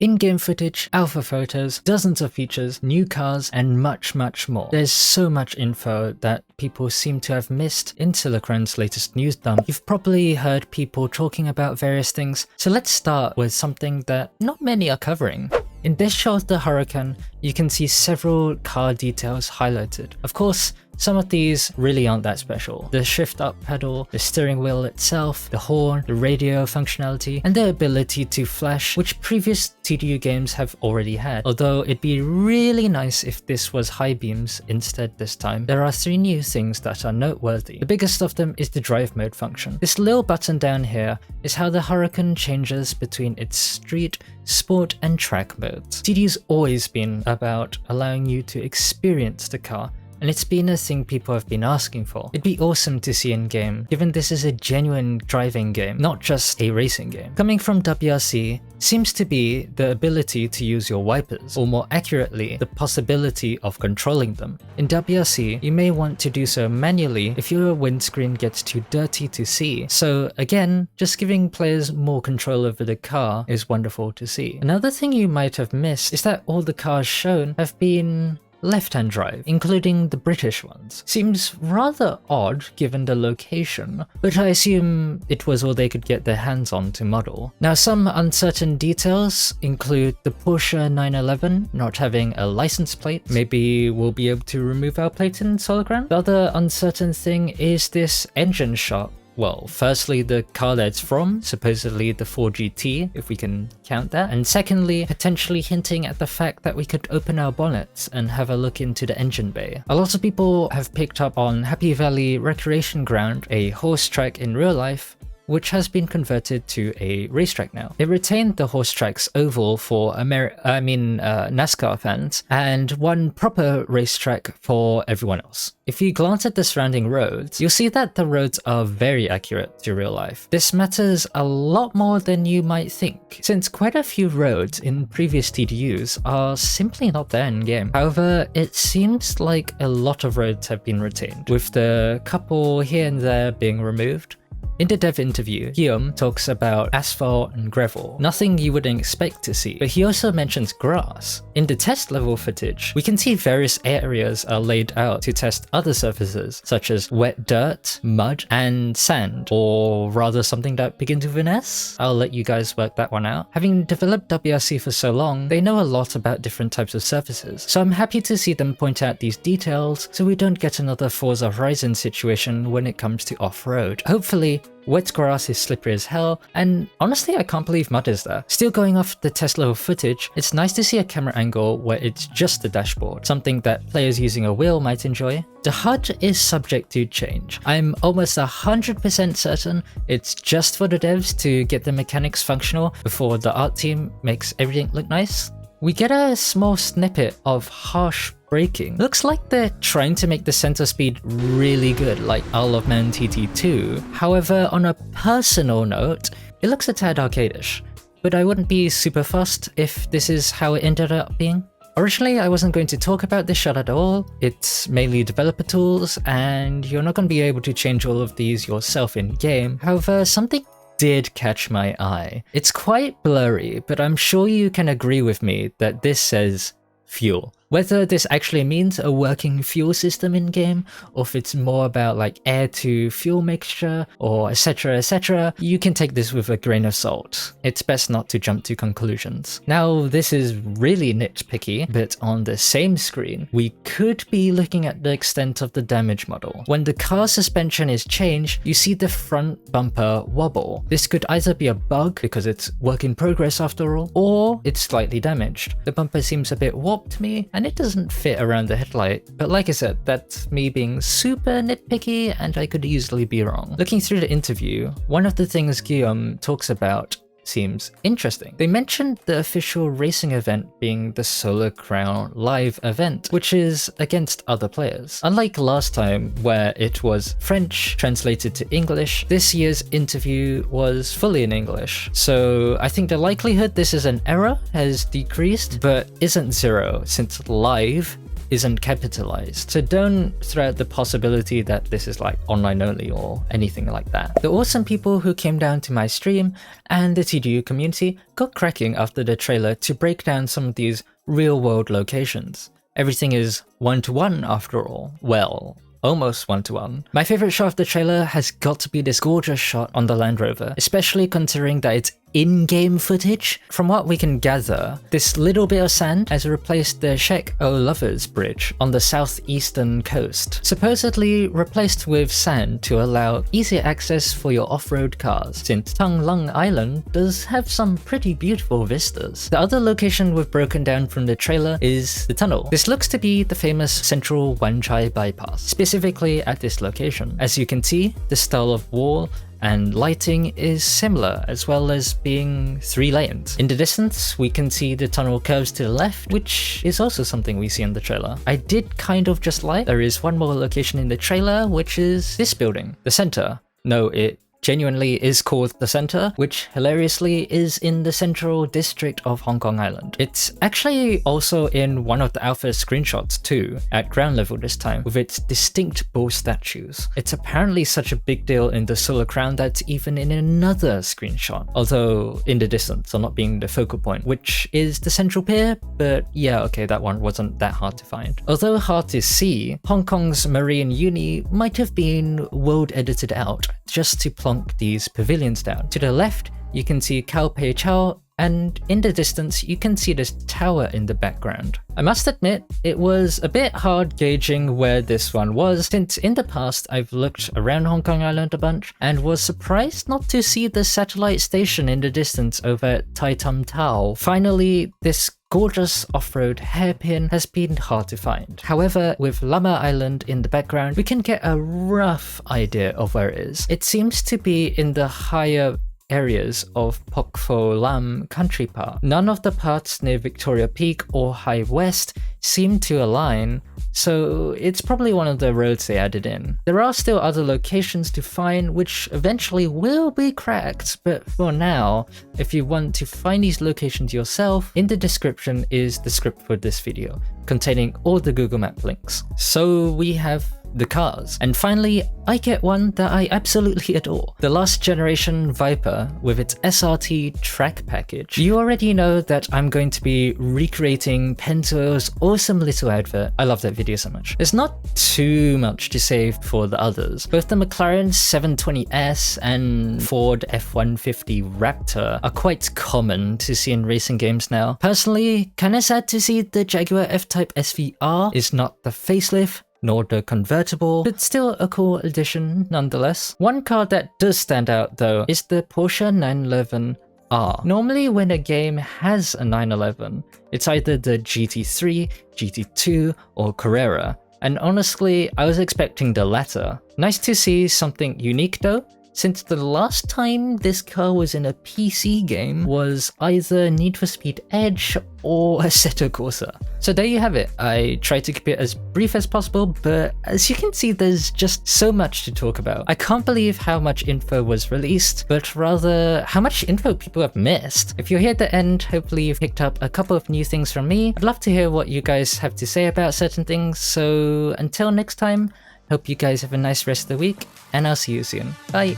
in-game footage, alpha photos, dozens of features, new cars, and much more. There's so much info that people seem to have missed in Silicron's latest news dump. You've probably heard people talking about various things, so let's start with something that not many are covering. In this shot of the Huracan, you can see several car details highlighted. Of course, some of these really aren't that special. The shift up pedal, the steering wheel itself, the horn, the radio functionality, and the ability to flash, which previous TDU games have already had. Although it'd be really nice if this was high beams instead this time. There are 3 new things that are noteworthy. The biggest of them is the drive mode function. This little button down here is how the Huracan changes between its street, sport, and track modes. TDU's always been about allowing you to experience the car, and it's been a thing people have been asking for. It'd be awesome to see in-game, given this is a genuine driving game, not just a racing game. Coming from WRC seems to be the ability to use your wipers, or more accurately, the possibility of controlling them. In WRC, you may want to do so manually if your windscreen gets too dirty to see. So again, just giving players more control over the car is wonderful to see. Another thing you might have missed is that all the cars shown have been left-hand drive, including the British ones. Seems rather odd given the location, but I assume it was all they could get their hands on to model. Now, some uncertain details include the Porsche 911 not having a license plate. Maybe we'll be able to remove our plate in Sologran. The other uncertain thing is this engine shot. Well, firstly, the car that it's from, supposedly the 4GT, if we can count that, and secondly, potentially hinting at the fact that we could open our bonnets and have a look into the engine bay. A lot of people have picked up on Happy Valley Recreation Ground, a horse track in real life, which has been converted to a racetrack now. They retained the horse track's oval for NASCAR fans, and one proper racetrack for everyone else. If you glance at the surrounding roads, you'll see that the roads are very accurate to real life. This matters a lot more than you might think, since quite a few roads in previous TDUs are simply not there in game. However, it seems like a lot of roads have been retained, with the couple here and there being removed. In the dev interview, Guillaume talks about asphalt and gravel, nothing you wouldn't expect to see, but he also mentions grass. In the test level footage, we can see various areas are laid out to test other surfaces, such as wet dirt, mud, and sand, or rather something that begins with an S? I'll let you guys work that one out. Having developed WRC for so long, they know a lot about different types of surfaces, so I'm happy to see them point out these details so we don't get another Forza Horizon situation when it comes to off-road. Hopefully, wet grass is slippery as hell, and honestly I can't believe mud is there. Still going off the test level footage, it's nice to see a camera angle where it's just the dashboard, something that players using a wheel might enjoy. The HUD is subject to change. I'm almost 100% certain it's just for the devs to get the mechanics functional before the art team makes everything look nice. We get a small snippet of harsh braking. Looks like they're trying to make the center speed really good, like Isle of Man TT2. However, on a personal note, it looks a tad arcadish, but I wouldn't be super fussed if this is how it ended up being. Originally, I wasn't going to talk about this shot at all. It's mainly developer tools, and you're not going to be able to change all of these yourself in-game. However, something did catch my eye. It's quite blurry, but I'm sure you can agree with me that this says fuel. Whether this actually means a working fuel system in-game, or if it's more about like air to fuel mixture, or etc, you can take this with a grain of salt. It's best not to jump to conclusions. Now, this is really nitpicky, but on the same screen, we could be looking at the extent of the damage model. When the car suspension is changed, you see the front bumper wobble. This could either be a bug, because it's work in progress after all, or it's slightly damaged. The bumper seems a bit warped to me, and it doesn't fit around the headlight, but like I said, that's me being super nitpicky and I could easily be wrong. Looking through the interview, one of the things Guillaume talks about seems interesting. They mentioned the official racing event being the Solar Crown live event, which is against other players. Unlike last time where it was French translated to English, this year's interview was fully in English. So I think the likelihood this is an error has decreased, but isn't zero, since live isn't capitalized. So don't throw out the possibility that this is like online only or anything like that. The awesome people who came down to my stream and the TDU community got cracking after the trailer to break down some of these real-world locations. Everything is one-to-one after all. Well, almost one-to-one. My favorite shot of the trailer has got to be this gorgeous shot on the Land Rover, especially considering that it's in-game footage. From what we can gather, this little bit of sand has replaced the Shek O Lovers Bridge on the southeastern coast, supposedly replaced with sand to allow easier access for your off-road cars, since Tung Lung Island does have some pretty beautiful vistas. The other location we've broken down from the trailer is the tunnel. This looks to be the famous Central Wan Chai bypass, specifically at this location. As you can see, the style of wall and lighting is similar, as well as being 3 lanes. In the distance, we can see the tunnel curves to the left, which is also something we see in the trailer. I did kind of just like there is one more location in the trailer, which is this building, the center. No, it genuinely is called the center, which hilariously is in the central district of Hong Kong Island. It's actually also in one of the alpha screenshots too, at ground level this time, with its distinct bull statues. It's apparently such a big deal in the Solar Crown that's even in another screenshot, although in the distance, so not being the focal point, which is the Central Pier, but yeah, okay, that one wasn't that hard to find. Although hard to see, Hong Kong's Marine Uni might have been world edited out just to plonk these pavilions down. To the left, you can see Kao Pei Chao, and in the distance, you can see this tower in the background. I must admit, it was a bit hard gauging where this one was, since in the past I've looked around Hong Kong Island a bunch and was surprised not to see the satellite station in the distance over at Tai Tam Tao. Finally, this gorgeous off-road hairpin has been hard to find. However, with Lama Island in the background, we can get a rough idea of where it is. It seems to be in the higher areas of Pok Pho Lam Country Park. None of the parts near Victoria Peak or High West seem to align, so it's probably one of the roads they added in. There are still other locations to find which eventually will be cracked, but for now, if you want to find these locations yourself, in the description is the script for this video, containing all the Google Map links. So we have the cars. And finally, I get one that I absolutely adore. The last generation Viper with its SRT track package. You already know that I'm going to be recreating Pennzoil's awesome little advert. I love that video so much. There's not too much to say for the others. Both the McLaren 720S and Ford F-150 Raptor are quite common to see in racing games now. Personally, kinda sad to see the Jaguar F-Type SVR is not the facelift, nor the convertible, but still a cool addition nonetheless. One car that does stand out though is the Porsche 911R. Normally when a game has a 911, it's either the GT3, GT2 or Carrera, and honestly I was expecting the latter. Nice to see something unique though, since the last time this car was in a PC game was either Need for Speed Edge or Assetto Corsa. So there you have it. I tried to keep it as brief as possible, but as you can see, there's just so much to talk about. I can't believe how much info was released, but rather how much info people have missed. If you're here at the end, hopefully you've picked up a couple of new things from me. I'd love to hear what you guys have to say about certain things, so until next time, hope you guys have a nice rest of the week, and I'll see you soon. Bye!